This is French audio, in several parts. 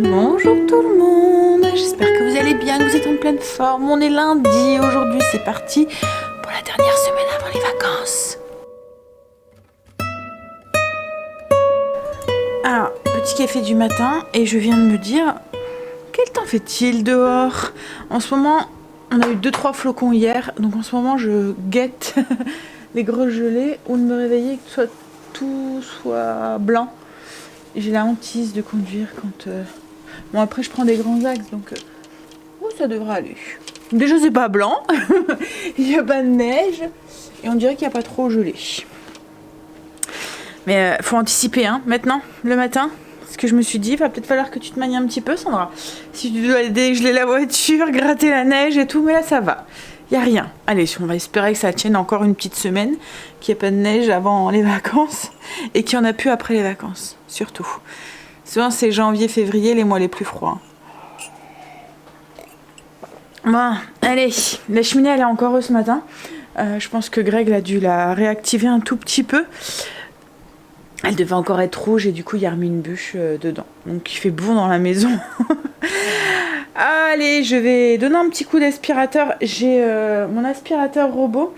Bonjour tout le monde, j'espère que vous allez bien, que vous êtes en pleine forme. On est lundi, aujourd'hui c'est parti pour la dernière semaine avant les vacances. Alors, petit café du matin et je viens de me dire, quel temps fait-il dehors? En ce moment, on a eu 2-3 flocons hier, donc en ce moment je guette les grosses gelées ou de me réveiller que tout soit blanc. J'ai la hantise de conduire quand... Bon, après, je prends des grands axes, donc ça devrait aller. Déjà, c'est pas blanc, il n'y a pas de neige, et on dirait qu'il n'y a pas trop gelé. Mais faut anticiper, hein, maintenant, le matin. Ce que je me suis dit, il va peut-être falloir que tu te manies un petit peu, Sandra. Si tu dois dégeler la voiture, gratter la neige et tout, mais là, ça va. Il n'y a rien. Allez, on va espérer que ça tienne encore une petite semaine, qu'il n'y ait pas de neige avant les vacances, et qu'il n'y en a plus après les vacances, surtout. Souvent, c'est janvier, février, les mois les plus froids. Bon, allez, la cheminée, elle est encore ce matin. Je pense que Greg a dû la réactiver un tout petit peu. Elle devait encore être rouge et du coup, il a remis une bûche dedans. Donc, il fait bon dans la maison. Allez, je vais donner un petit coup d'aspirateur. J'ai mon aspirateur robot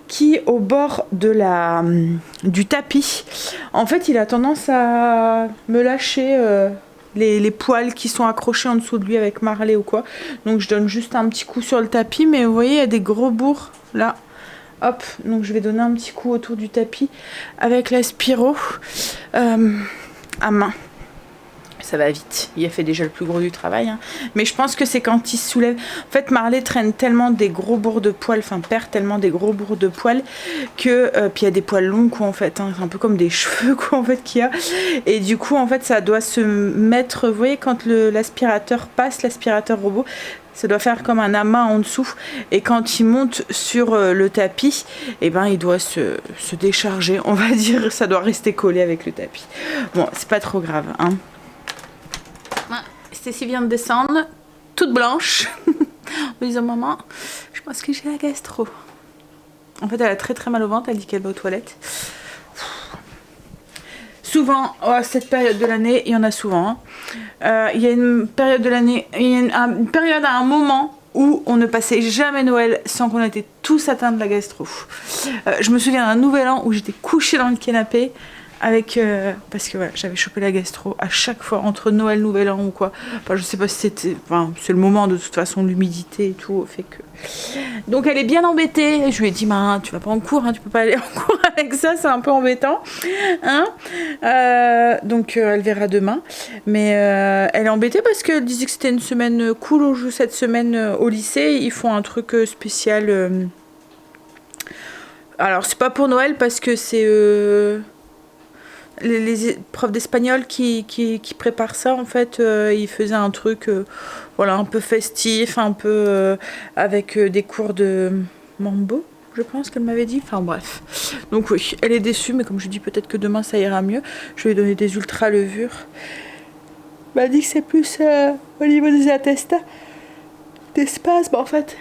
qui, au bord de du tapis, en fait, il a tendance à me lâcher les poils qui sont accrochés en dessous de lui avec marlé ou quoi. Donc, je donne juste un petit coup sur le tapis. Mais vous voyez, il y a des gros bourrs là. Hop, donc je vais donner un petit coup autour du tapis avec l'aspiro à main. Ça va vite, il a fait déjà le plus gros du travail, hein. Mais je pense que c'est quand il se soulève. En fait, Marley traîne tellement des gros bourres de poils, enfin perd tellement des gros bourres de poils que puis il y a des poils longs quoi en fait, hein. C'est un peu comme des cheveux quoi en fait qu'il y a. Et du coup en fait ça doit se mettre, vous voyez quand l'aspirateur passe, l'aspirateur robot, ça doit faire comme un amas en dessous et quand il monte sur le tapis, et ben il doit se décharger, on va dire, ça doit rester collé avec le tapis. Bon, c'est pas trop grave, hein. Stécie vient de descendre, toute blanche, en me disant maman, je pense que j'ai la gastro. En fait, elle a très très mal au ventre, elle dit qu'elle va aux toilettes. Souvent, cette période de l'année, il y en a souvent. Il y a une période de l'année, il y a une période à un moment où on ne passait jamais Noël sans qu'on était tous atteints de la gastro. Je me souviens d'un nouvel an où j'étais couchée dans le canapé avec parce que voilà, j'avais chopé la gastro à chaque fois entre Noël, Nouvel An ou quoi. Enfin, je sais pas si c'était, enfin, c'est le moment de toute façon, l'humidité et tout fait que. Donc elle est bien embêtée. Je lui ai dit, tu vas pas en cours, hein, tu peux pas aller en cours avec ça, c'est un peu embêtant, hein. Donc elle verra demain. Mais elle est embêtée parce qu'elle disait que c'était une semaine cool cette semaine au lycée. Ils font un truc spécial. Alors c'est pas pour Noël parce que c'est les profs d'espagnol qui préparent ça en fait. Ils faisaient un truc voilà, un peu festif, un peu avec des cours de mambo, je pense qu'elle m'avait dit, enfin bref. Donc oui, elle est déçue, mais comme je dis, peut-être que demain ça ira mieux. Je vais lui donner des ultra levures. Elle m'a dit que c'est plus au niveau des attestats des spasmes en fait.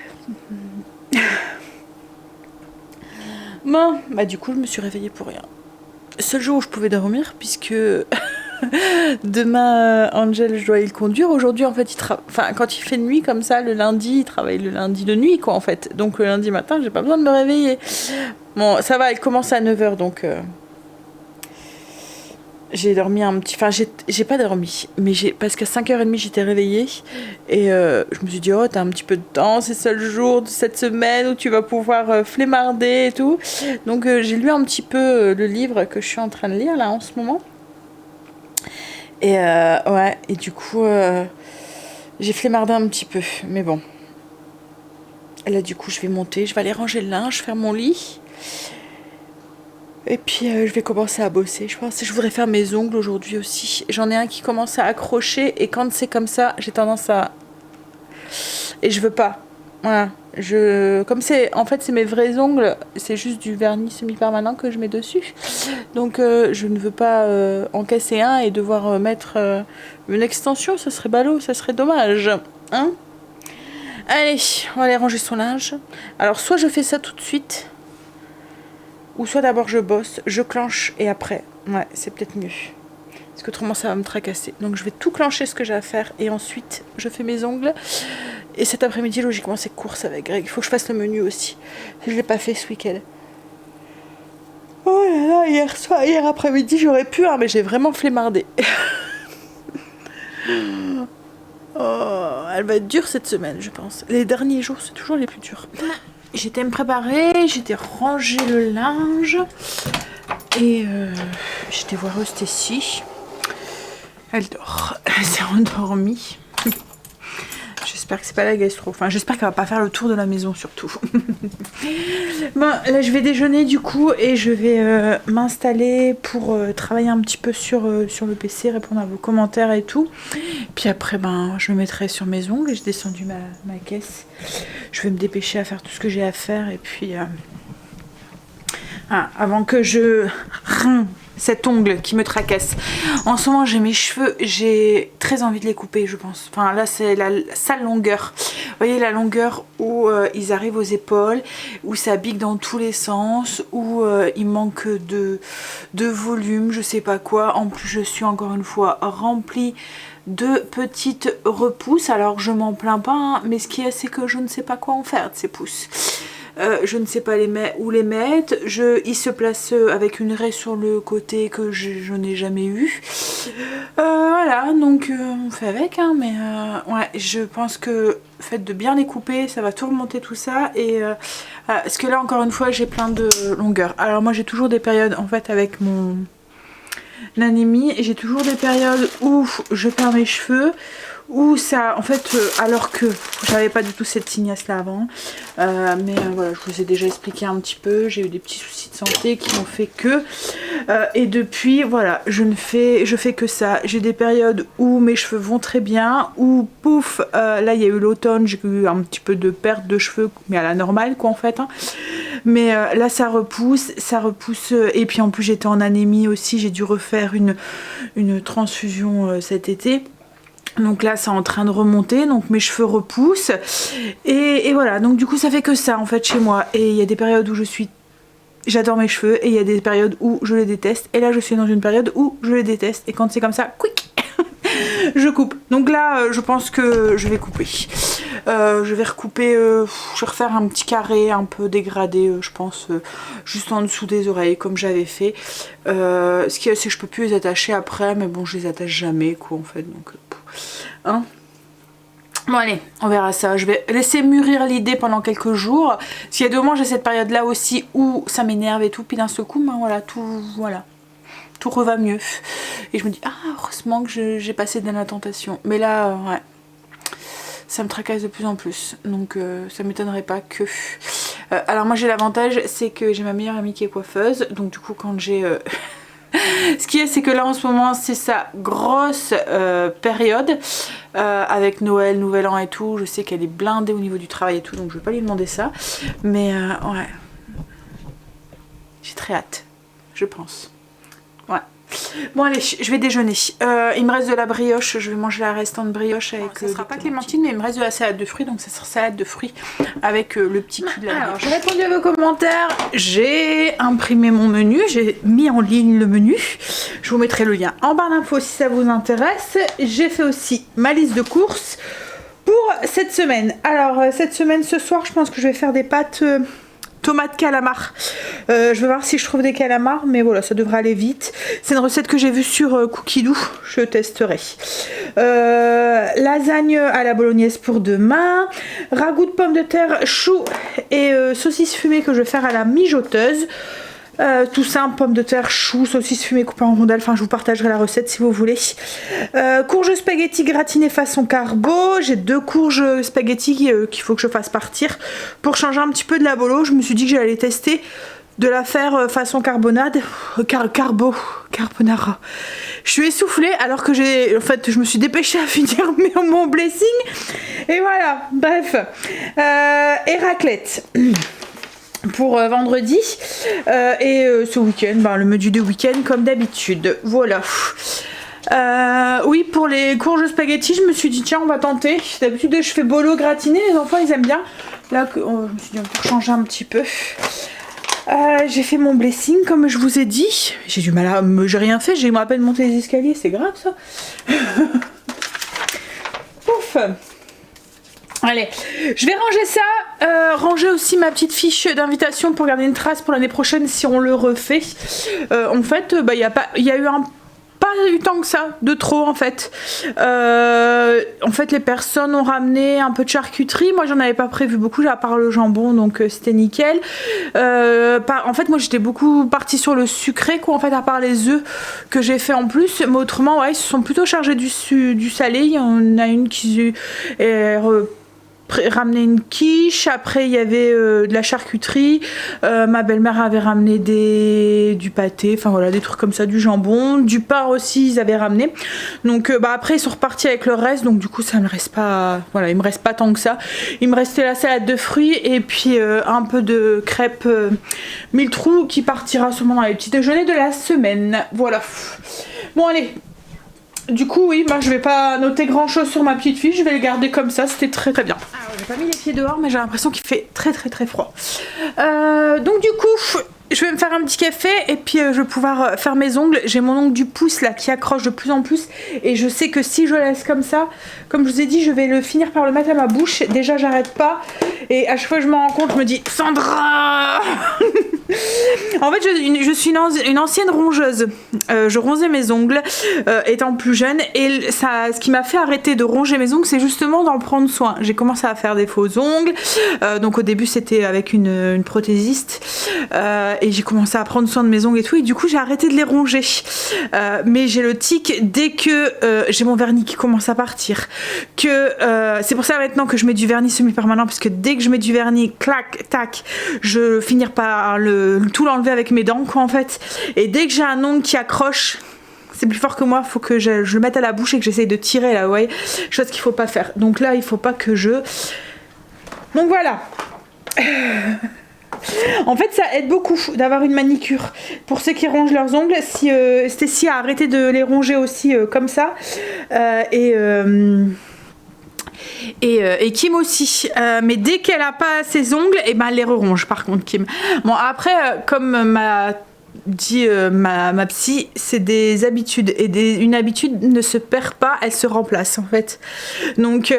Bon, du coup je me suis réveillée pour rien. Seul jour où je pouvais dormir, puisque demain, Angel, je dois aller le conduire. Aujourd'hui, en fait, quand il fait nuit comme ça, le lundi, il travaille le lundi de nuit, quoi, en fait. Donc, le lundi matin, j'ai pas besoin de me réveiller. Bon, ça va, il commence à 9h, donc... j'ai dormi un petit... Enfin, j'ai pas dormi, mais parce qu'à 5h30, j'étais réveillée. Et je me suis dit, oh, t'as un petit peu de temps, c'est le seul jour de cette semaine où tu vas pouvoir flémarder et tout. Donc, j'ai lu un petit peu le livre que je suis en train de lire, là, en ce moment. Et ouais, et du coup, j'ai flémardé un petit peu. Mais bon. Et là, du coup, je vais monter, je vais aller ranger le linge, faire mon lit. Et puis je vais commencer à bosser. Je pense que je voudrais faire mes ongles aujourd'hui aussi. J'en ai un qui commence à accrocher et quand c'est comme ça, j'ai tendance à... Et je veux pas. Voilà. Comme c'est... En fait, c'est mes vrais ongles. C'est juste du vernis semi-permanent que je mets dessus. Donc je ne veux pas en casser un et devoir mettre une extension. Ça serait ballot, ça serait dommage. Hein? Allez, on va aller ranger son linge. Alors soit je fais ça tout de suite... Ou soit d'abord je bosse, je clenche et après. Ouais, c'est peut-être mieux. parce qu'autrement ça va me tracasser. Donc je vais tout clencher ce que j'ai à faire et ensuite je fais mes ongles. Et cet après-midi, logiquement, c'est course avec Greg. Il faut que je fasse le menu aussi. Je ne l'ai pas fait ce week-end. Oh là là, hier après-midi, j'aurais pu, hein, mais j'ai vraiment flemmardé. Oh, elle va être dure cette semaine, je pense. Les derniers jours, c'est toujours les plus durs. J'étais me préparer, j'étais ranger le linge. Et j'étais voir Stécie. Elle dort. Elle s'est endormie. J'espère que c'est pas la gastro. Enfin, j'espère qu'elle va pas faire le tour de la maison surtout. Bon, là je vais déjeuner du coup et je vais m'installer pour travailler un petit peu sur le PC, répondre à vos commentaires et tout. Puis après, ben, je me mettrai sur mes ongles. J'ai descendu ma caisse. Je vais me dépêcher à faire tout ce que j'ai à faire et puis avant que je cet ongle qui me tracasse. En ce moment, j'ai mes cheveux, j'ai très envie de les couper, je pense. Enfin, là, c'est la sale longueur. Vous voyez la longueur où ils arrivent aux épaules, où ça bique dans tous les sens, où il manque de volume, je sais pas quoi. En plus, je suis encore une fois remplie de petites repousses. Alors, je m'en plains pas, hein, mais ce qui est, c'est que je ne sais pas quoi en faire de ces pousses. Je ne sais pas où les mettre. Ils se placent avec une raie sur le côté que je n'ai jamais eu. Voilà, donc on fait avec, hein, mais ouais, je pense que le fait de bien les couper, ça va tout remonter tout ça. Et parce que là, encore une fois, j'ai plein de longueurs. Alors moi, j'ai toujours des périodes, en fait, avec mon anémie, et j'ai toujours des périodes où je perds mes cheveux, où ça, en fait, alors que j'avais pas du tout cette tignasse là avant, mais voilà, je vous ai déjà expliqué un petit peu, j'ai eu des petits soucis de santé qui m'ont fait que, et depuis, voilà, je fais que ça. J'ai des périodes où mes cheveux vont très bien, où pouf, là il y a eu l'automne, j'ai eu un petit peu de perte de cheveux, mais à la normale quoi en fait, hein. Mais là ça repousse, et puis en plus j'étais en anémie aussi, j'ai dû refaire une transfusion cet été. Donc là c'est en train de remonter, donc mes cheveux repoussent et voilà, donc du coup ça fait que ça en fait chez moi. Et il y a des périodes où j'adore mes cheveux et il y a des périodes où je les déteste, et là je suis dans une période où je les déteste, et quand c'est comme ça, quick je coupe. Donc là je pense que je vais couper, je vais recouper, je vais refaire un petit carré un peu dégradé, je pense, juste en dessous des oreilles comme j'avais fait. Ce qui est, c'est que je peux plus les attacher après, mais bon je les attache jamais quoi en fait, donc hein. Bon allez, on verra ça. Je vais laisser mûrir l'idée pendant quelques jours. S'il y a 2 mois, j'ai cette période là aussi où ça m'énerve et tout, puis d'un seul coup, ben voilà, tout reva mieux. Et je me dis, ah heureusement que j'ai passé de la tentation. Mais là, ouais, ça me tracasse de plus en plus. Donc ça m'étonnerait pas que... alors moi j'ai l'avantage, c'est que j'ai ma meilleure amie qui est coiffeuse. Donc du coup quand j'ai... ce qui est, c'est que là en ce moment c'est sa grosse période avec Noël, Nouvel An et tout. Je sais qu'elle est blindée au niveau du travail et tout, donc je vais pas lui demander ça. Mais ouais, j'ai très hâte, je pense. Ouais. Bon allez, je vais déjeuner. Il me reste de la brioche, je vais manger la restante brioche avec... ça sera pas clémentine, mais il me reste de la salade de fruits, donc ça sera salade de fruits avec le petit cul de la brioche. Alors, j'ai répondu à vos commentaires, j'ai imprimé mon menu, j'ai mis en ligne le menu. Je vous mettrai le lien en barre d'infos si ça vous intéresse. J'ai fait aussi ma liste de courses pour cette semaine. Alors, cette semaine, ce soir, je pense que je vais faire des pâtes... tomates calamar. Je vais voir si je trouve des calamars, mais voilà, ça devrait aller vite. C'est une recette que j'ai vue sur Cookidoo, je testerai. Lasagne à la bolognaise pour demain. Ragoût de pommes de terre, choux et saucisses fumées que je vais faire à la mijoteuse. Tout simple, pommes de terre, choux, saucisses fumées coupées en rondelles. Enfin, je vous partagerai la recette si vous voulez. Courges spaghetti gratinées façon carbo. J'ai 2 courges spaghetti qu'il faut que je fasse partir pour changer un petit peu de la bolo. Je me suis dit que j'allais tester de la faire façon carbonade. Carbonara. Je suis essoufflée alors que en fait, je me suis dépêchée à finir mon blessing. Et voilà, bref. Et raclette. Pour vendredi et ce week-end, ben, le menu de week-end comme d'habitude. Voilà. Oui, pour les courges spaghetti, je me suis dit tiens, on va tenter. D'habitude, je fais bolo gratiné, les enfants ils aiment bien. Là, je me suis dit on peut changer un petit peu. J'ai fait mon blessing comme je vous ai dit. J'ai du mal à... J'ai rien fait, j'ai à peine monté les escaliers, c'est grave ça. Ouf. Allez, je vais ranger ça, ranger aussi ma petite fiche d'invitation pour garder une trace pour l'année prochaine si on le refait. En fait, bah, il y a eu pas eu tant que ça, de trop en fait. En fait, les personnes ont ramené un peu de charcuterie. Moi, j'en avais pas prévu beaucoup, à part le jambon, donc c'était nickel. En fait, moi, j'étais beaucoup partie sur le sucré, quoi, en fait, à part les œufs que j'ai fait en plus. Mais autrement, ouais, ils se sont plutôt chargés du salé. Il y en a une qui ramené une quiche, après il y avait de la charcuterie, ma belle-mère avait ramené du pâté, enfin voilà, des trucs comme ça, du jambon, du pain aussi ils avaient ramené, donc bah après ils sont repartis avec le reste, donc du coup ça me reste pas, voilà, il me reste pas tant que ça, il me restait la salade de fruits et puis un peu de crêpes mille trous qui partira sûrement dans les petits déjeuners de la semaine, voilà. Bon allez, du coup oui, moi je vais pas noter grand chose sur ma petite fiche, je vais le garder comme ça, c'était très très bien. Alors j'ai pas mis les pieds dehors mais j'ai l'impression qu'il fait très très très froid. Donc du coup je vais me faire un petit café et puis je vais pouvoir faire mes ongles. J'ai mon ongle du pouce là qui accroche de plus en plus et je sais que si je laisse comme ça, comme je vous ai dit, je vais le finir par le mettre à ma bouche. Déjà j'arrête pas et à chaque fois que je m'en rends compte je me dis Sandra. En fait je suis une ancienne rongeuse, je ronçais mes ongles étant plus jeune et ça, ce qui m'a fait arrêter de ronger mes ongles c'est justement d'en prendre soin. J'ai commencé à faire des faux ongles, donc au début c'était avec une prothésiste et j'ai commencé à prendre soin de mes ongles et tout et du coup j'ai arrêté de les ronger, mais j'ai le tic dès que j'ai mon vernis qui commence à partir, que c'est pour ça maintenant que je mets du vernis semi-permanent parce que dès que je mets du vernis, clac, tac, je finis par tout l'enlever avec mes dents quoi en fait, et dès que j'ai un ongle qui accroche c'est plus fort que moi, faut que je le mette à la bouche et que j'essaye de tirer là, ouais, chose qu'il faut pas faire, donc là il faut pas que donc voilà. En fait ça aide beaucoup d'avoir une manicure pour ceux qui rongent leurs ongles. Si Stécie a arrêté de les ronger aussi comme ça et Kim aussi, mais dès qu'elle a pas ses ongles et ben elle les ronge par contre Kim. Bon après comme m'a dit ma psy, c'est des habitudes et une habitude ne se perd pas, elle se remplace en fait, donc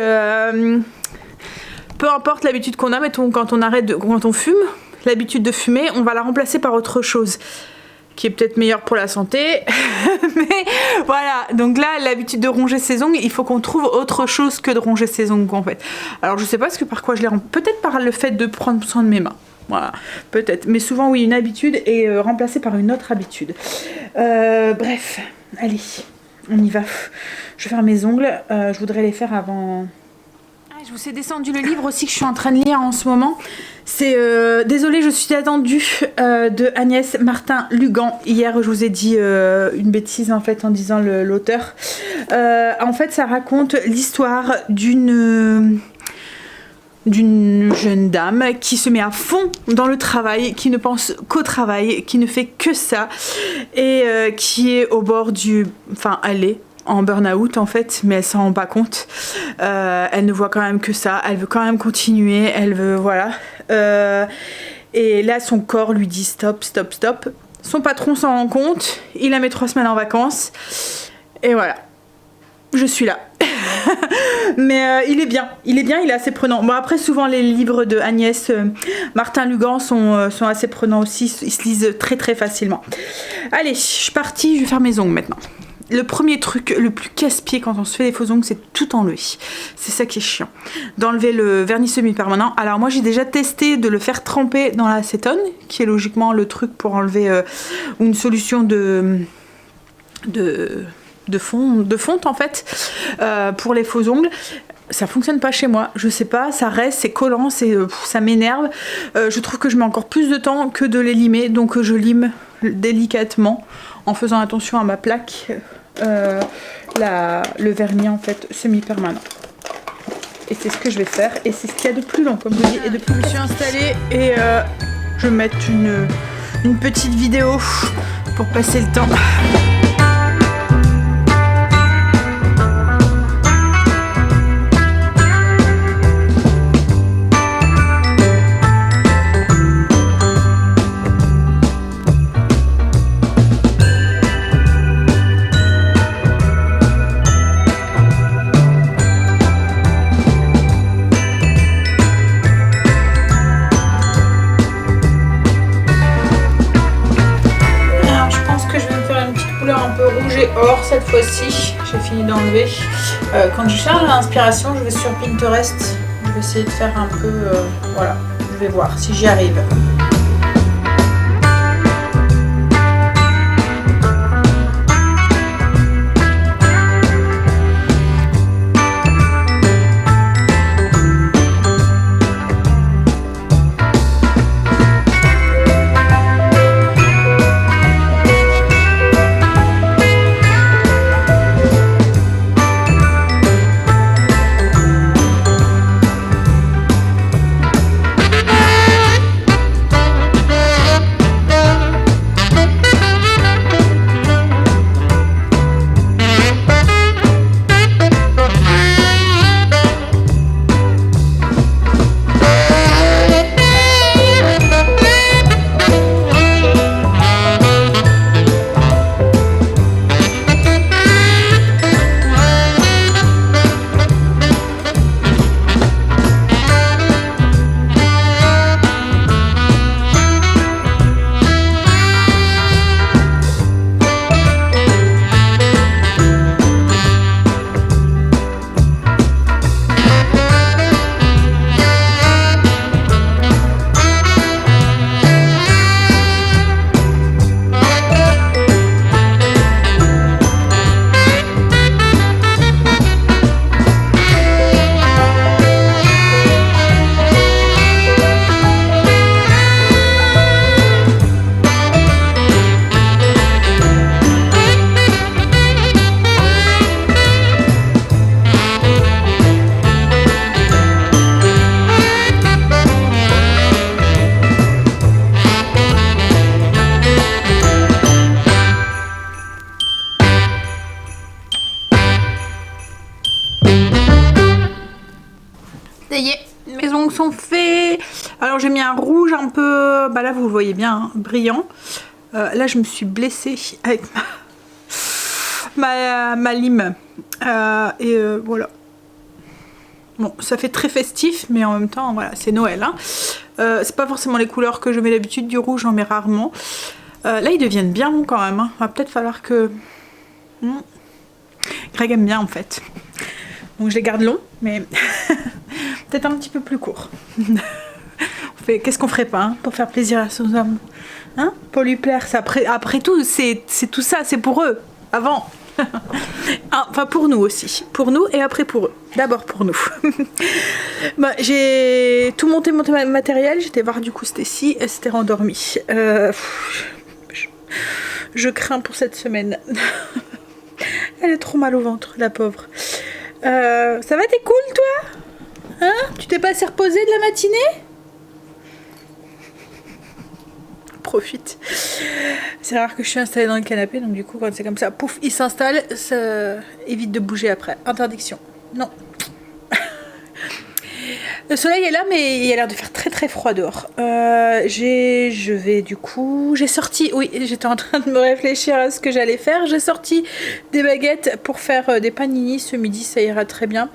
peu importe l'habitude qu'on a, mettons quand on fume, l'habitude de fumer, on va la remplacer par autre chose qui est peut-être meilleure pour la santé. Mais voilà, donc là l'habitude de ronger ses ongles, il faut qu'on trouve autre chose que de ronger ses ongles en fait. Alors je sais pas par quoi je les rends, peut-être par le fait de prendre soin de mes mains. Voilà, peut-être, mais souvent oui, une habitude est remplacée par une autre habitude. Bref, allez, on y va. Je vais faire mes ongles, je voudrais les faire avant. Je vous ai descendu le livre aussi que je suis en train de lire en ce moment. C'est Désolée, je suis attendue de Agnès Martin-Lugan. Hier, je vous ai dit une bêtise en fait en disant l'auteur. En fait, ça raconte l'histoire d'une jeune dame qui se met à fond dans le travail, qui ne pense qu'au travail, qui ne fait que ça et qui est au bord elle est en burn-out en fait, mais elle s'en rend pas compte. Elle ne voit quand même que ça, elle veut quand même continuer, elle veut, voilà. Et là son corps lui dit stop, stop, stop. Son patron s'en rend compte, il la met 3 semaines en vacances et voilà, je suis là. Mais il est bien, il est assez prenant. Bon après souvent les livres de Agnès Martin-Lugan sont assez prenants aussi, ils se lisent très très facilement. Allez, je suis partie, je vais faire mes ongles maintenant. Le premier truc le plus casse-pied quand on se fait des faux ongles, c'est tout enlever. C'est ça qui est chiant. D'enlever le vernis semi-permanent. Alors moi j'ai déjà testé de le faire tremper dans l'acétone, qui est logiquement le truc pour enlever une solution de fonte en fait, pour les faux ongles. Ça fonctionne pas chez moi, je sais pas, ça reste, c'est collant, ça m'énerve. Je trouve que je mets encore plus de temps que de les limer, donc je lime délicatement en faisant attention à ma plaque. Le vernis en fait semi-permanent, et c'est ce que je vais faire et c'est ce qu'il y a de plus long comme je vous dis et de plus. Je me suis installée et je vais mettre une petite vidéo pour passer le temps. cette fois-ci. J'ai fini d'enlever. Quand je cherche l'inspiration, je vais sur Pinterest. Je vais essayer de faire un peu... voilà, je vais voir si j'y arrive. Ça y est, mes ongles sont faits. Alors j'ai mis un rouge un peu, bah là vous le voyez bien, hein, brillant. Là je me suis blessée avec ma lime. Voilà. Bon, ça fait très festif, mais en même temps, voilà, c'est Noël. Hein. C'est pas forcément les couleurs que je mets d'habitude, du rouge j'en mets rarement. Là ils deviennent bien longs quand même. Hein. Va peut-être falloir que... Greg aime bien en fait. Donc je les garde longs, mais peut-être un petit peu plus courts. Qu'est-ce qu'on ferait pas hein, pour faire plaisir à son homme hein, pour lui plaire. Après tout, c'est tout ça, c'est pour eux. Avant. Enfin pour nous aussi. Pour nous et après pour eux. D'abord pour nous. Bah, j'ai tout monté mon matériel. J'étais voir du coup Stécie. Elle s'était rendormie. Je crains pour cette semaine. Elle est trop mal au ventre, la pauvre. Ça va, t'es cool, toi? Hein? Tu t'es pas assez reposé de la matinée? Profite. C'est rare que je suis installée dans le canapé, donc du coup, quand c'est comme ça, pouf, il s'installe, ça évite de bouger après. Interdiction. Non. Le soleil est là, mais il a l'air de faire très très froid dehors. J'ai sorti, oui, j'étais en train de me réfléchir à ce que j'allais faire. J'ai sorti des baguettes pour faire des panini ce midi, ça ira très bien.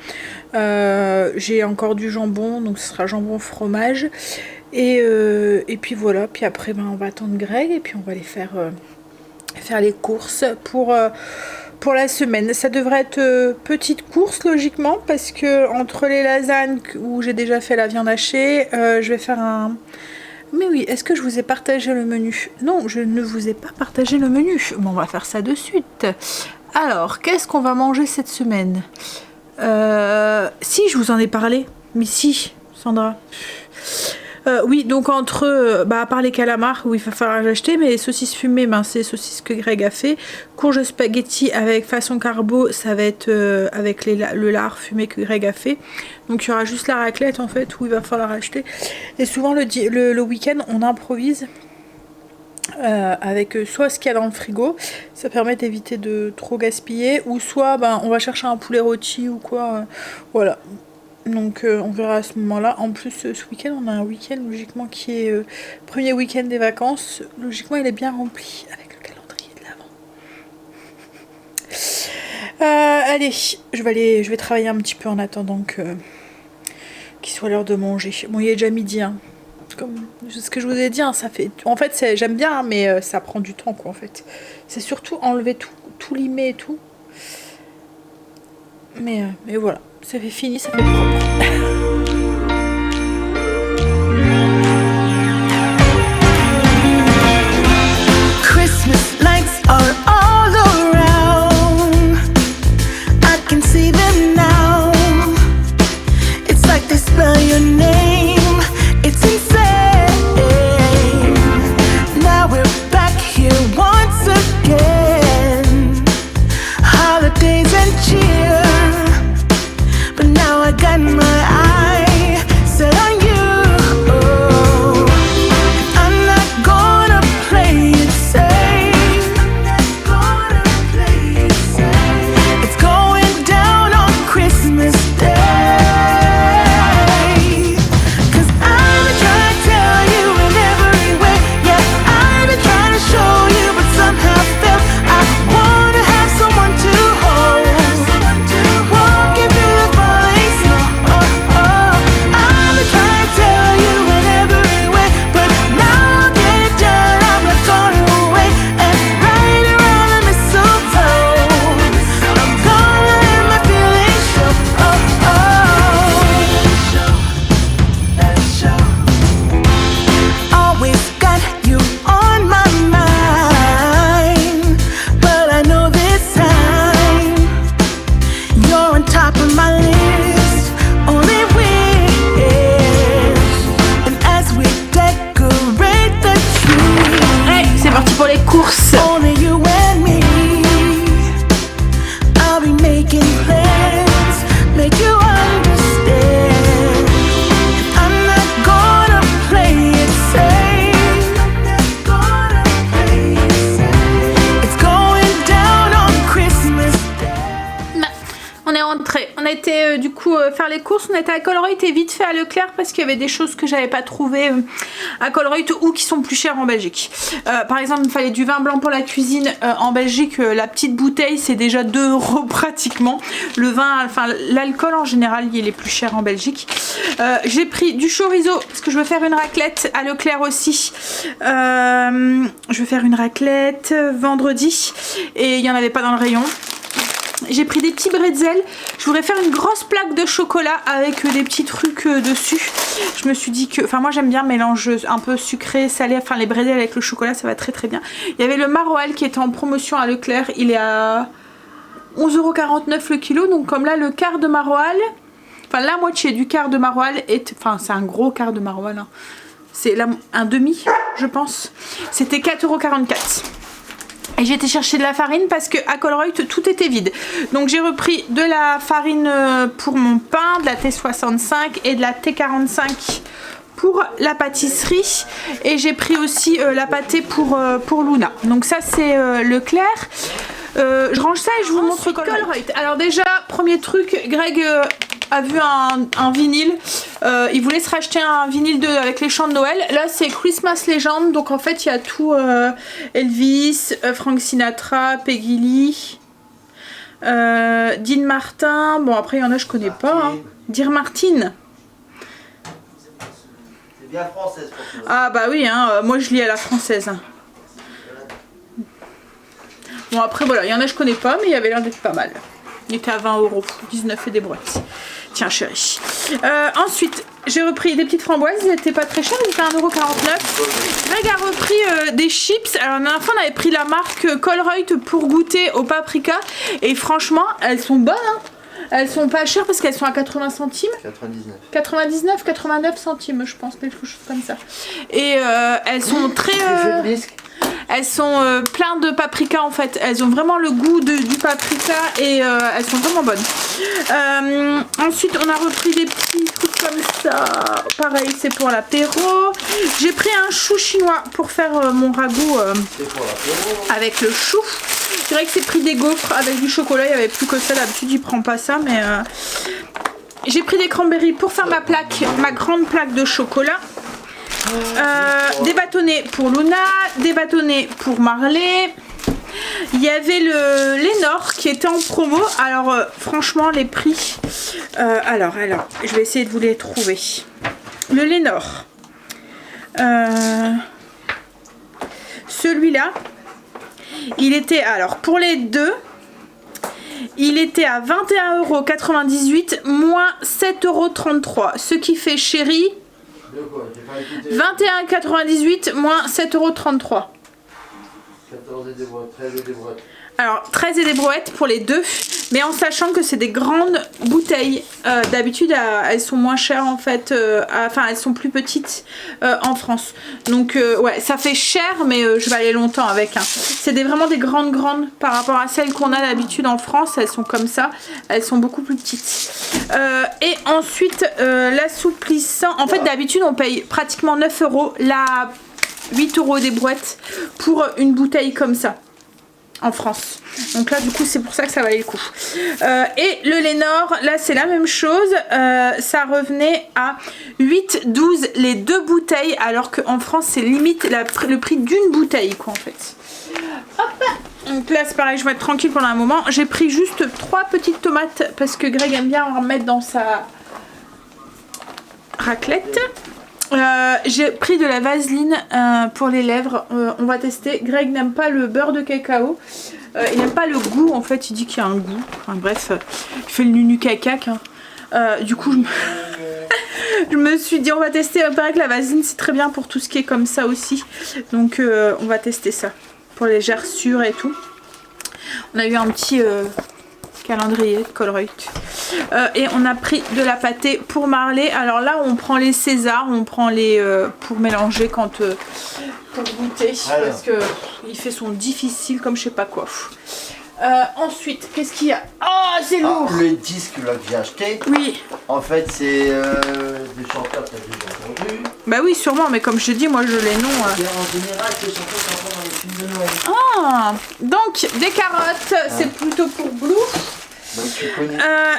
J'ai encore du jambon, donc ce sera jambon fromage. Et puis voilà, puis après ben, on va attendre Greg et puis on va aller faire les courses pour la semaine. Ça devrait être petite course logiquement parce que entre les lasagnes où j'ai déjà fait la viande hachée, je vais faire un... Mais oui, est-ce que je vous ai partagé le menu? Non, je ne vous ai pas partagé le menu. Bon, on va faire ça de suite. Alors, qu'est-ce qu'on va manger cette semaine? Si, je vous en ai parlé. Mais si, Sandra. Oui, donc entre, à part les calamars où il va falloir l'acheter, mais les saucisses fumées, ben, c'est les saucisses que Greg a fait. Courge spaghetti avec façon carbo, ça va être avec le lard fumé que Greg a fait. Donc il y aura juste la raclette en fait où il va falloir acheter. Et souvent le week-end, on improvise avec soit ce qu'il y a dans le frigo, ça permet d'éviter de trop gaspiller, ou soit ben, on va chercher un poulet rôti ou quoi, voilà. Donc on verra à ce moment-là. En plus ce week-end on a un week-end logiquement qui est premier week-end des vacances. Logiquement il est bien rempli avec le calendrier de l'avant. Allez, je vais travailler un petit peu en attendant qu'il soit l'heure de manger. Bon il est déjà midi hein. Comme ce que je vous ai dit hein, ça fait... En fait j'aime bien hein, mais ça prend du temps quoi en fait. C'est surtout enlever tout limé et tout. Mais voilà, ça fait fini, ça fait propre. Christmas lights are all around. I can see them now. It's like they spell your name. It's insane. Now we're back here once again. Holidays and cheer. But now I got my eye set on you. I'm not gonna play it safe. It's going down on Christmas Day. 'Cause I've been trying to tell you in every way. Yeah, I've been trying to show you, but somehow failed. I wanna have someone to hold. Walking through the falling snow. I've been trying to tell you in every way, but now I'll get it done. I'm not going away and right around the mistletoe. I'm gonna let my feelings show. Always got you on my mind, but I know this time you're on top of my list. Only wish. And as we decorate the tree, Allez, c'est parti pour les courses. only you and me. I'll be making plans, make you understand. I'm not gonna play it safe. It's going down on Christmas Day. On est rentré. On a été du coup faire les courses. On était à Colruyt et vite fait à Leclerc parce qu'il y avait des choses que j'avais pas trouvées à Colruyt ou qui sont plus chères en Belgique. Par exemple, il fallait du vin blanc pour la cuisine. En Belgique, la petite bouteille c'est déjà 2 € pratiquement. Le vin, enfin l'alcool en général, il est plus cher en Belgique. J'ai pris du chorizo parce que je veux faire une raclette à Leclerc aussi. Je vais faire une raclette vendredi et il n'y en avait pas dans le rayon. J'ai pris des petits bretzels. Je voudrais faire une grosse plaque de chocolat avec des petits trucs dessus. Je me suis dit que... Enfin moi j'aime bien mélange un peu sucré, salé. Enfin les bretzels avec le chocolat ça va très très bien. Il y avait le maroilles qui était en promotion à Leclerc. Il est à 11,49 € le kilo. Donc comme là le quart de maroilles... Enfin la moitié du quart de maroilles est... Enfin c'est un gros quart de maroilles. Hein. C'est un demi je pense. C'était 4,44 €. Et j'ai été chercher de la farine parce que à Colruyt tout était vide. Donc j'ai repris de la farine pour mon pain, de la T65 et de la T45 pour la pâtisserie. Et j'ai pris aussi la pâtée pour Luna. Donc ça c'est Leclerc. Je range ça et je vous montre Colruyt. Alors déjà, premier truc, Greg a vu un vinyle. Il voulait se racheter un vinyle avec les chants de Noël. Là c'est Christmas Legend. Donc en fait il y a tout Elvis, Frank Sinatra, Peggy Lee, Dean Martin. Bon après il y en a je connais pas. Hein. Dean Martin. C'est bien française pour toi. Ah bah oui, hein, moi je lis à la française. Bon après voilà, il y en a je connais pas mais il y avait l'air d'être pas mal. Il était à 20 €, 19 et des brouettes. Tiens chérie. Ensuite, j'ai repris des petites framboises, elles étaient pas très chères, elles étaient à 1,49 €. Greg a repris des chips. Alors la dernière fois on avait pris la marque Colruyt pour goûter au paprika. Et franchement, elles sont bonnes. Hein. Elles sont pas chères parce qu'elles sont à 80 centimes. 99. 89 centimes je pense, quelque chose comme ça. Et elles sont très... Elles sont pleines de paprika en fait. Elles ont vraiment le goût du paprika et elles sont vraiment bonnes. Ensuite on a repris des petits trucs comme ça. Pareil c'est pour l'apéro. J'ai pris un chou chinois pour faire mon ragoût avec le chou. C'est vrai que c'est pris des gaufres avec du chocolat. Il n'y avait plus que ça. D'habitude il prend pas ça mais... J'ai pris des cranberries pour faire ma grande plaque de chocolat. Des bâtonnets pour Luna, des bâtonnets pour Marley. Il y avait le Lénore qui était en promo. Alors franchement les prix alors je vais essayer de vous les trouver. Le Lénore celui-là Il était, alors pour les deux, il était à 21,98 € moins 7,33 €. Ce qui fait, chérie, 21,98 moins 7,33 €. 14 et des brouettes, 13 et des brouettes. Alors 13 et des brouettes pour les deux, mais en sachant que c'est des grandes bouteilles. D'habitude elles sont moins chères en fait, enfin elles sont plus petites en France. Donc ouais, ça fait cher, mais je vais aller longtemps avec. Hein. C'est vraiment des grandes par rapport à celles qu'on a d'habitude en France. Elles sont comme ça, elles sont beaucoup plus petites. Et ensuite l'assouplissant, en fait d'habitude on paye pratiquement 9 €, là 8 € des brouettes pour une bouteille comme ça. En France. Donc là du coup c'est pour ça que ça valait le coup. Et le Lénore, là c'est la même chose. Ça revenait à 8,12 les deux bouteilles, alors qu'en France c'est limite le prix d'une bouteille quoi en fait. Hop. Donc là c'est pareil, je vais être tranquille pendant un moment. J'ai pris juste 3 petites tomates parce que Greg aime bien en remettre dans sa raclette. J'ai pris de la vaseline pour les lèvres, on va tester. Greg n'aime pas le beurre de cacao, il n'aime pas le goût en fait, il dit qu'il y a un goût, enfin bref, il fait le nunu cacac hein. Du coup je me suis dit on va tester, il paraît que la vaseline c'est très bien pour tout ce qui est comme ça aussi, donc on va tester ça pour les gerçures et tout. On a eu un petit calendrier de Colruyt. Et on a pris de la pâtée pour Marley. Alors là on prend les César, on prend les pour mélanger quand pour goûter, parce que il fait son difficile comme je sais pas quoi. Ensuite qu'est-ce qu'il y a? Oh c'est lourd. Le disque là que j'ai acheté, oui, en fait c'est des chanteurs que tu as déjà entendus. bah oui sûrement, mais comme je te dis moi je les noms Et en général c'est des chanteurs qui entendent dans les films de Noël. Ah, donc des carottes, c'est plutôt pour Blue.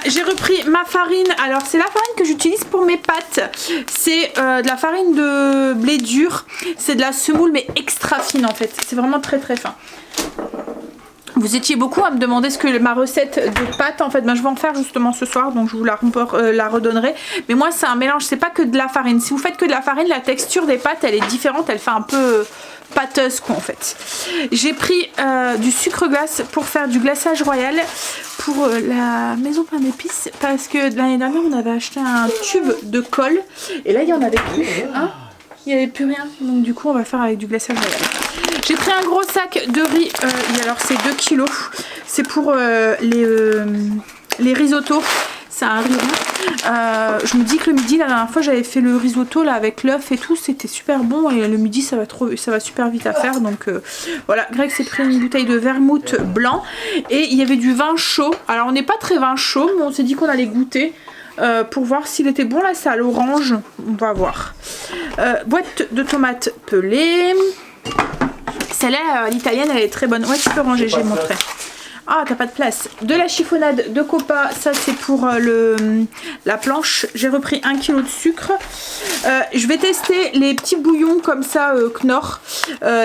J'ai repris ma farine. Alors c'est la farine que j'utilise pour mes pâtes. C'est de la farine de blé dur. C'est de la semoule mais extra fine en fait. C'est vraiment très fin. Vous étiez beaucoup à me demander ce que ma recette de pâtes en fait, ben, je vais en faire justement ce soir, donc je vous la redonnerai. Mais moi c'est un mélange, c'est pas que de la farine. Si vous faites que de la farine, la texture des pâtes elle est différente, elle fait un peu pâteuse quoi en fait. J'ai pris du sucre glace pour faire du glaçage royal pour la maison pain d'épices, parce que l'année dernière on avait acheté un tube de colle et là il y en avait plus, hein, il n'y avait plus rien, donc du coup on va faire avec du glaçage royal. J'ai pris un gros sac de riz, alors c'est 2 kilos, c'est pour les risottos. C'est un riz rond. Je me dis que le midi, la dernière fois j'avais fait le risotto là avec l'œuf et tout, c'était super bon, et le midi ça va super vite à faire, donc voilà. Greg s'est pris une bouteille de vermouth blanc et il y avait du vin chaud. Alors on n'est pas très vin chaud, mais on s'est dit qu'on allait goûter pour voir s'il était bon. Là c'est à l'orange, on va voir. Boîte de tomates pelées. Celle-là, l'italienne, elle est très bonne. Ouais, tu peux ranger, j'ai montré. Ah, t'as pas de place. De la chiffonnade de copa, ça c'est pour la planche. J'ai repris 1 kg de sucre. Je vais tester les petits bouillons comme ça, Knorr,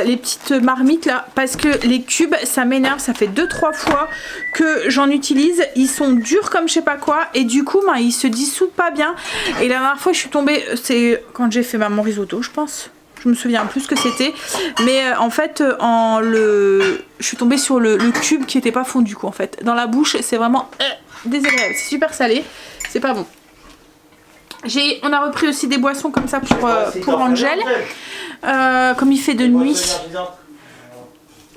les petites marmites là, parce que les cubes, ça m'énerve. Ça fait 2-3 fois que j'en utilise. Ils sont durs comme je sais pas quoi, et du coup, ben, ils se dissout pas bien. Et la dernière fois, je suis tombée, c'est quand j'ai fait mon risotto, je pense. Je me souviens plus ce que c'était, mais en fait je suis tombée sur le cube qui était pas fondu quoi en fait. Dans la bouche c'est vraiment désagréable, c'est super salé, c'est pas bon. On a repris aussi des boissons comme ça pour Angel, comme il fait de nuit.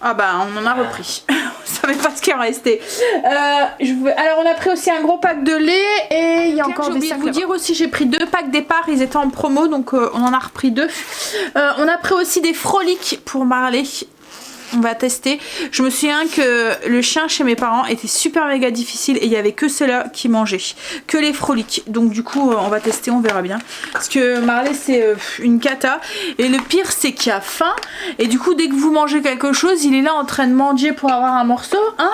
Ah bah on en a repris. On savait pas ce qui en restait. Alors on a pris aussi un gros pack de lait, et il y a encore des sacs. Vous dire aussi, j'ai pris 2 packs départ, ils étaient en promo, donc on en a repris 2. On a pris aussi des froliques pour Marley. On va tester. Je me souviens que le chien chez mes parents était super méga difficile et il y avait que ceux-là qui mangeaient, que les froliques. Donc du coup on va tester, on verra bien. Parce que Marley c'est une cata. Et le pire c'est qu'il a faim. Et du coup dès que vous mangez quelque chose, il est là en train de manger pour avoir un morceau. Hein,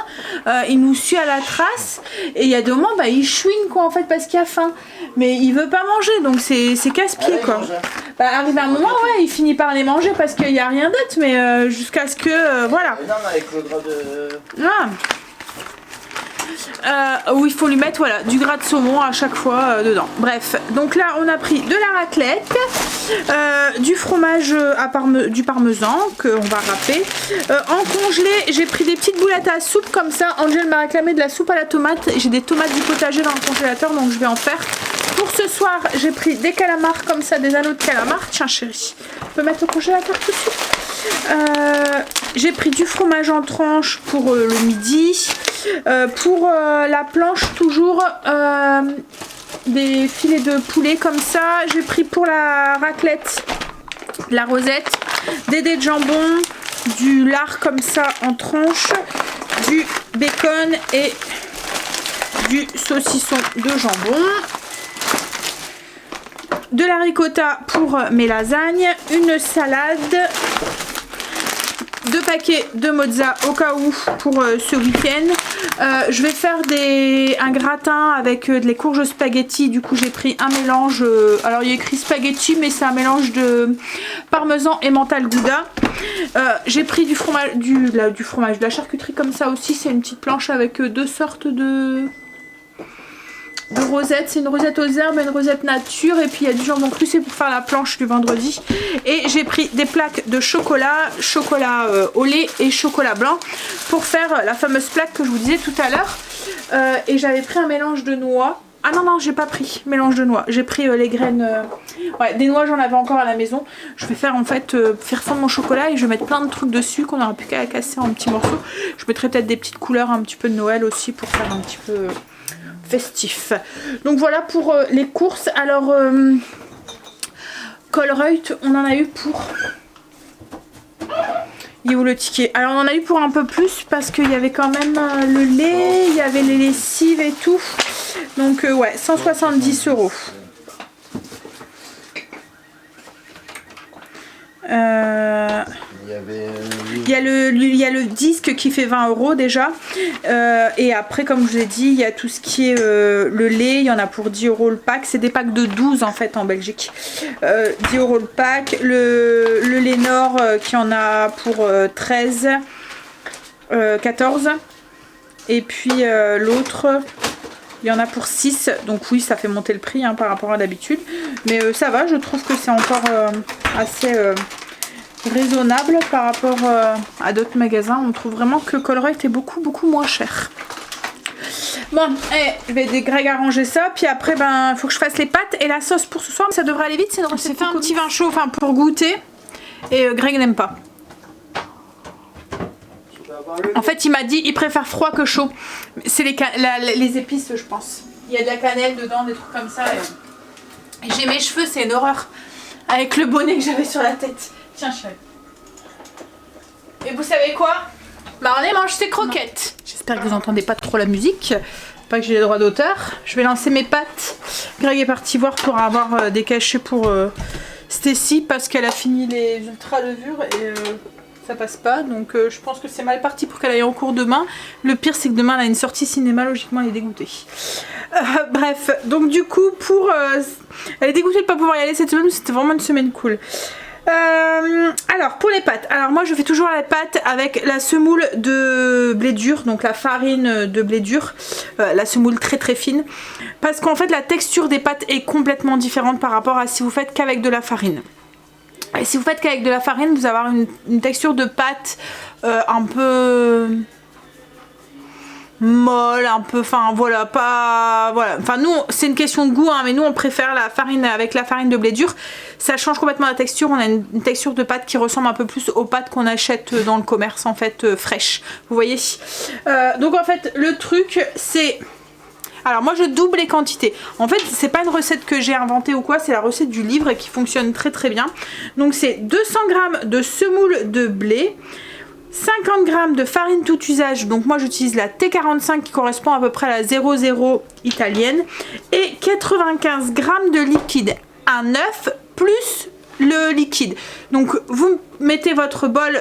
il nous suit à la trace. Et il y a des moments, bah, il chouine quoi en fait parce qu'il a faim. Mais il veut pas manger, donc c'est casse-pied quoi. Bah arrive un moment, ouais, il finit par les manger parce qu'il n'y a rien d'autre, mais jusqu'à ce que voilà. Non, mais avec le gras de... Ah. où il faut lui mettre voilà, du gras de saumon à chaque fois dedans. Bref, donc là on a pris de la raclette, du fromage du parmesan qu'on va râper. En congelé, j'ai pris des petites boulettes à soupe comme ça. Angèle m'a réclamé de la soupe à la tomate. J'ai des tomates du potager dans le congélateur, donc je vais en faire. Pour ce soir, j'ai pris des calamars comme ça, des anneaux de calamar. Tiens chérie, on peut mettre au congélateur tout de suite. J'ai pris du fromage en tranches pour le midi. Pour la planche, toujours des filets de poulet comme ça. J'ai pris pour la raclette la rosette, des dés de jambon, du lard comme ça en tranches, du bacon et du saucisson de jambon, de la ricotta pour mes lasagnes, une salade, 2 paquets de mozza au cas où pour ce week-end. Je vais faire un gratin avec les courges spaghetti. Du coup j'ai pris un mélange, alors il y a écrit spaghetti mais c'est un mélange de parmesan et mental gouda. J'ai pris du fromage, de la charcuterie comme ça aussi. C'est une petite planche avec 2 sortes de rosette, c'est une rosette aux herbes et une rosette nature, et puis il y a du jambon cru, c'est pour faire la planche du vendredi. Et j'ai pris des plaques de chocolat au lait et chocolat blanc pour faire la fameuse plaque que je vous disais tout à l'heure. Et j'avais pris un mélange de noix. Ah non, j'ai pas pris mélange de noix, j'ai pris les graines, ouais, des noix j'en avais encore à la maison. Je vais faire en fait, faire fondre mon chocolat et je vais mettre plein de trucs dessus qu'on aura plus qu'à casser en petits morceaux. Je mettrai peut-être des petites couleurs un petit peu de Noël aussi pour faire un petit peu festif. Donc voilà pour les courses. Alors Colruyt, on en a eu pour... Il est où le ticket? Alors on en a eu pour un peu plus parce qu'il y avait quand même le lait, il y avait les lessives et tout. Donc ouais, 170 €. Il y a le disque qui fait 20 € déjà. Et après, comme je vous ai dit, il y a tout ce qui est le lait. Il y en a pour 10 € le pack. C'est des packs de 12 en fait en Belgique. 10 € le pack. Le lait Nord qui en a pour 13, 14. Et puis l'autre, il y en a pour 6. Donc oui, ça fait monter le prix hein, par rapport à d'habitude. Mais ça va, je trouve que c'est encore assez... raisonnable par rapport à d'autres magasins. On trouve vraiment que Colruyt est beaucoup moins cher. Bon, je vais Greg arranger ça, puis après il faut que je fasse les pâtes et la sauce pour ce soir. Ça devrait aller vite, c'est une recette. J'ai fait un petit vin chaud pour goûter et Greg n'aime pas. En fait il m'a dit il préfère froid que chaud. C'est les épices je pense. Il y a de la cannelle dedans, des trucs comme ça. Et j'ai mes cheveux, c'est une horreur. Avec le bonnet que j'avais sur la tête. Tiens chérie. Et vous savez quoi? Marley mange ses croquettes. J'espère que vous entendez pas trop la musique. Pas que j'ai les droits d'auteur. Je vais lancer mes pâtes. Greg est parti voir pour avoir des cachets pour Stacy parce qu'elle a fini les ultra levures et ça passe pas. Donc je pense que c'est mal parti pour qu'elle aille en cours demain. Le pire c'est que demain elle a une sortie cinéma, logiquement elle est dégoûtée. Bref, donc du coup elle est dégoûtée de pas pouvoir y aller cette semaine. C'était vraiment une semaine cool. Alors pour les pâtes, alors moi je fais toujours les pâtes avec la semoule de blé dur, donc la farine de blé dur, la semoule très fine, parce qu'en fait la texture des pâtes est complètement différente par rapport à si vous faites qu'avec de la farine. Et si vous faites qu'avec de la farine, vous allez avoir une texture de pâte un peu molle, un peu, enfin voilà, pas, voilà, enfin nous c'est une question de goût hein, mais nous on préfère la farine avec la farine de blé dur, ça change complètement la texture, on a une texture de pâte qui ressemble un peu plus aux pâtes qu'on achète dans le commerce en fait fraîches, vous voyez. Donc en fait le truc c'est, alors moi je double les quantités, en fait c'est pas une recette que j'ai inventée ou quoi, c'est la recette du livre et qui fonctionne très bien. Donc c'est 200 g de semoule de blé, 50 g de farine tout usage, donc moi j'utilise la T45 qui correspond à peu près à la 00 italienne, et 95 g de liquide, un œuf plus le liquide. Donc vous mettez votre bol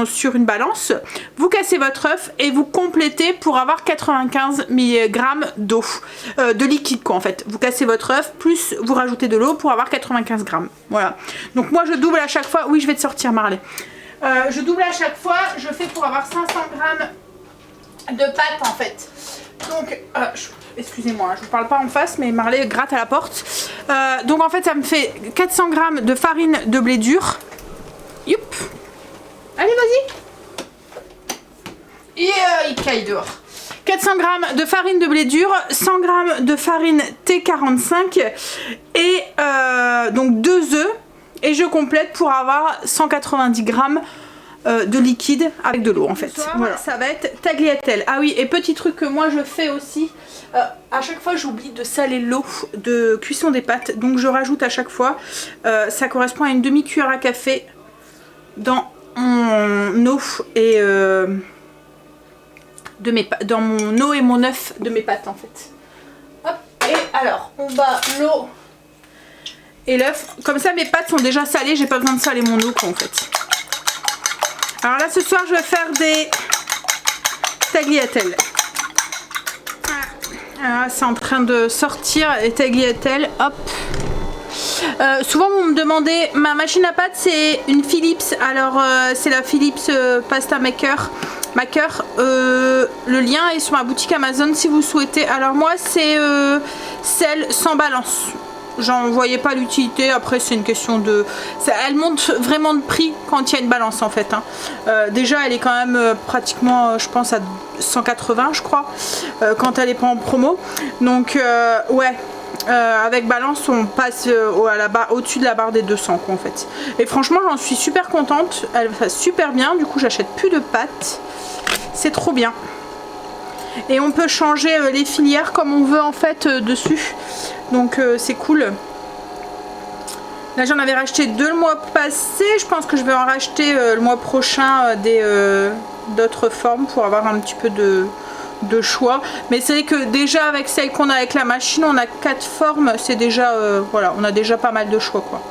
sur une balance, vous cassez votre œuf et vous complétez pour avoir 95 g d'eau, de liquide quoi en fait. Vous cassez votre œuf plus vous rajoutez de l'eau pour avoir 95 g. Voilà. Donc moi je double à chaque fois. Oui, je vais te sortir Marley. Je double à chaque fois, je fais pour avoir 500 g de pâte en fait. Donc, excusez-moi, je vous parle pas en face, mais Marley gratte à la porte. Donc en fait, ça me fait 400 g de farine de blé dur. Youp. Allez, vas-y. Et il caille dehors. 400 g de farine de blé dur, 100 g de farine T45 et donc 2 œufs. Et je complète pour avoir 190 g de liquide avec de l'eau en fait. Voilà. Ça va être tagliatelle. Ah oui, et petit truc que moi je fais aussi, à chaque fois j'oublie de saler l'eau de cuisson des pâtes, donc je rajoute à chaque fois, ça correspond à une demi-cuillère à café dans mon eau et dans mon eau et mon œuf de mes pâtes en fait. Hop, et alors on bat l'eau et l'œuf, comme ça mes pâtes sont déjà salées, j'ai pas besoin de saler mon eau quoi, en fait. Alors là ce soir je vais faire des tagliatelles. Alors c'est en train de sortir les tagliatelles, hop. Souvent vous me demandez, ma machine à pâtes c'est une Philips, alors c'est la Philips Pasta Maker. Le lien est sur ma boutique Amazon si vous souhaitez. Alors moi c'est celle sans balance. J'en voyais pas l'utilité, après c'est une question de... Elle monte vraiment de prix quand il y a une balance en fait. Hein. Déjà elle est quand même pratiquement je pense à 180 je crois, quand elle est pas en promo. Donc ouais, avec balance on passe au-dessus de la barre des 200 quoi en fait. Et franchement j'en suis super contente, elle va super bien, du coup j'achète plus de pâtes. C'est trop bien. Et on peut changer les filières comme on veut en fait dessus. Donc c'est cool. Là j'en avais racheté 2 le mois passé. Je pense que je vais en racheter le mois prochain d'autres formes pour avoir un petit peu de choix. Mais c'est vrai que déjà avec celle qu'on a avec la machine, on a 4 formes. C'est déjà, voilà, on a déjà pas mal de choix quoi.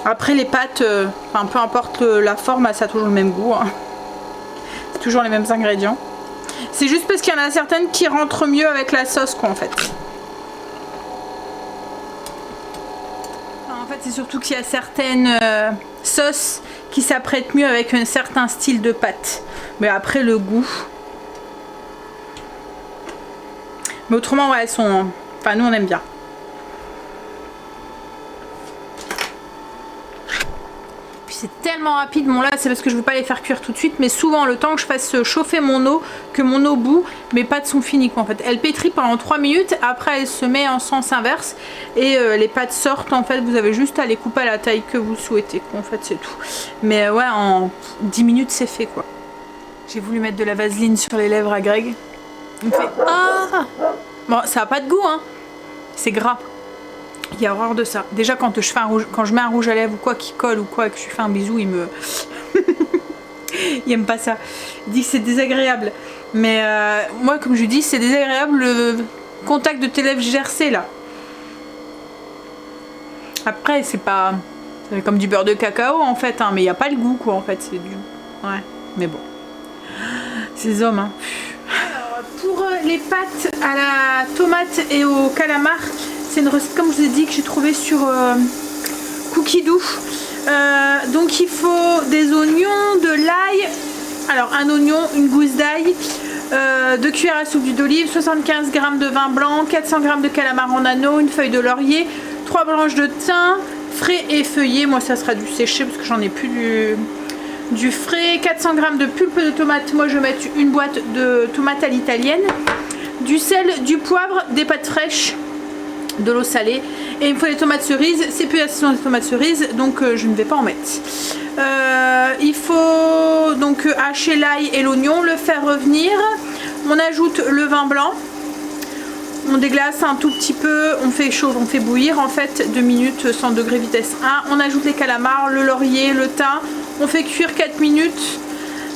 Après les pâtes, peu importe la forme, ça a toujours le même goût. Hein. C'est toujours les mêmes ingrédients. C'est juste parce qu'il y en a certaines qui rentrent mieux avec la sauce quoi en fait. En fait c'est surtout qu'il y a certaines sauces qui s'apprêtent mieux avec un certain style de pâte. Mais après le goût. Mais autrement ouais elles sont... Enfin nous on aime bien. C'est tellement rapide, bon là c'est parce que je veux pas les faire cuire tout de suite, mais souvent le temps que je fasse chauffer mon eau, que mon eau bout, mes pâtes sont finies quoi en fait. Elle pétrit pendant 3 minutes, après elle se met en sens inverse et les pâtes sortent en fait, vous avez juste à les couper à la taille que vous souhaitez quoi en fait, c'est tout. Mais ouais, en 10 minutes c'est fait quoi. J'ai voulu mettre de la vaseline sur les lèvres à Greg. Il me fait ah. Bon ça a pas de goût hein, c'est gras. Il y a horreur de ça. Déjà quand je mets un rouge à lèvres ou quoi qui colle ou quoi, que je lui fais un bisou, il me... il aime pas ça. Il dit que c'est désagréable. Mais moi comme je lui dis, c'est désagréable le contact de tes lèvres gercées là. Après c'est pas... C'est comme du beurre de cacao en fait, hein, mais il n'y a pas le goût quoi en fait. C'est du... Ouais, mais bon. Ces hommes, hein. Alors, pour les pâtes à la tomate et au calamar, c'est une recette comme je vous ai dit que j'ai trouvé sur Cookidoo. Donc il faut des oignons, de l'ail, alors un oignon, une gousse d'ail, 2 cuillères à soupe d'huile d'olive, 75 g de vin blanc, 400 g de calamar en anneau, une feuille de laurier, 3 branches de thym, frais et feuillé. Moi ça sera du séché parce que j'en ai plus du frais. 400 g de pulpe de tomate, moi je vais mettre une boîte de tomates à l'italienne, du sel, du poivre, des pâtes fraîches, de l'eau salée, et il me faut des tomates cerises. C'est plus la saison des tomates cerises donc je ne vais pas en mettre. Il faut donc hacher l'ail et l'oignon, le faire revenir, on ajoute le vin blanc, on déglace un tout petit peu, on fait chaud, on fait bouillir en fait 2 minutes 100 degrés vitesse 1, on ajoute les calamars, le laurier, le thym, on fait cuire 4 minutes.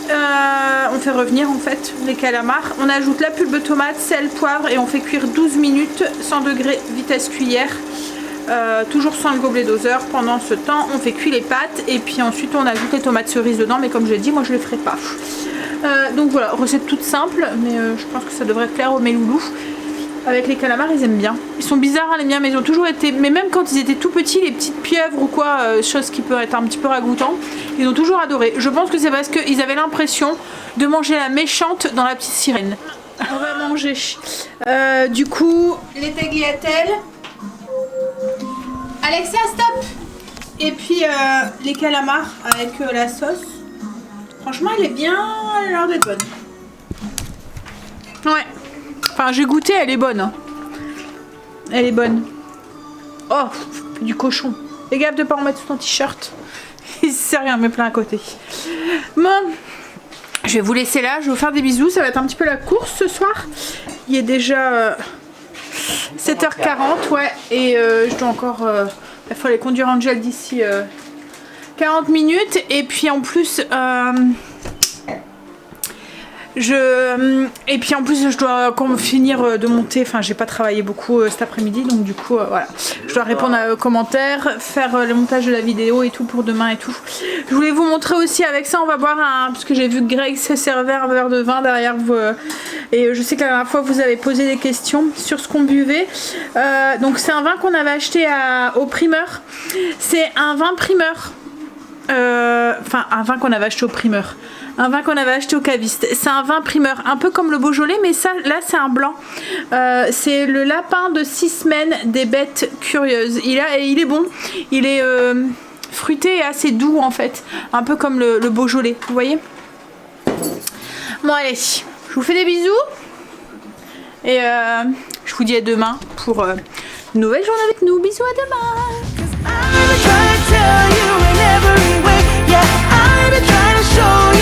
On fait revenir en fait les calamars, on ajoute la pulpe de tomate, sel, poivre et on fait cuire 12 minutes 100 degrés vitesse cuillère, toujours sans le gobelet doseur. Pendant ce temps on fait cuire les pâtes et puis ensuite on ajoute les tomates cerises dedans, mais comme je l'ai dit moi je les ferai pas. Donc voilà, recette toute simple mais je pense que ça devrait plaire aux mes loulous. Avec les calamars ils aiment bien, ils sont bizarres hein, les miens, mais ils ont toujours été, mais même quand ils étaient tout petits, les petites pieuvres ou quoi, chose qui peut être un petit peu ragoûtant, ils ont toujours adoré. Je pense que c'est parce qu'ils avaient l'impression de manger la méchante dans La Petite Sirène. On va manger. Du coup, les tagliatelles. Alexia, stop! Et puis les calamars avec la sauce. Franchement, elle est bien. Elle a l'air d'être bonne. Ouais. Enfin, j'ai goûté, elle est bonne. Hein. Elle est bonne. Oh, du cochon. Fais gaffe de pas en mettre sous ton t-shirt. Il sert rien, mais plein à côté. Bon, je vais vous laisser là. Je vais vous faire des bisous. Ça va être un petit peu la course ce soir. Il est déjà 7h40, ouais. Et je dois encore... il faut aller conduire Angel d'ici 40 minutes. Et puis en plus... Et puis en plus je dois finir de monter, enfin j'ai pas travaillé beaucoup cet après-midi, donc du coup voilà, je dois répondre aux commentaires, faire le montage de la vidéo et tout pour demain et tout. Je voulais vous montrer aussi, avec ça on va boire parce que j'ai vu que Greg se servait un verre de vin derrière vous, et je sais que la dernière fois vous avez posé des questions sur ce qu'on buvait. Donc c'est un vin qu'on avait acheté au primeur, c'est un vin primeur, enfin un vin qu'on avait acheté au primeur. Un vin qu'on avait acheté au caviste. C'est un vin primeur, un peu comme le Beaujolais, mais ça, là, c'est un blanc. C'est le lapin de 6 semaines des bêtes curieuses. Il est bon. Il est fruité et assez doux, en fait. Un peu comme le Beaujolais, vous voyez? Bon, allez. Je vous fais des bisous. Et je vous dis à demain pour une nouvelle journée avec nous. Bisous, à demain. I'm trying to tell you in every way. Yeah, I'm trying to show you.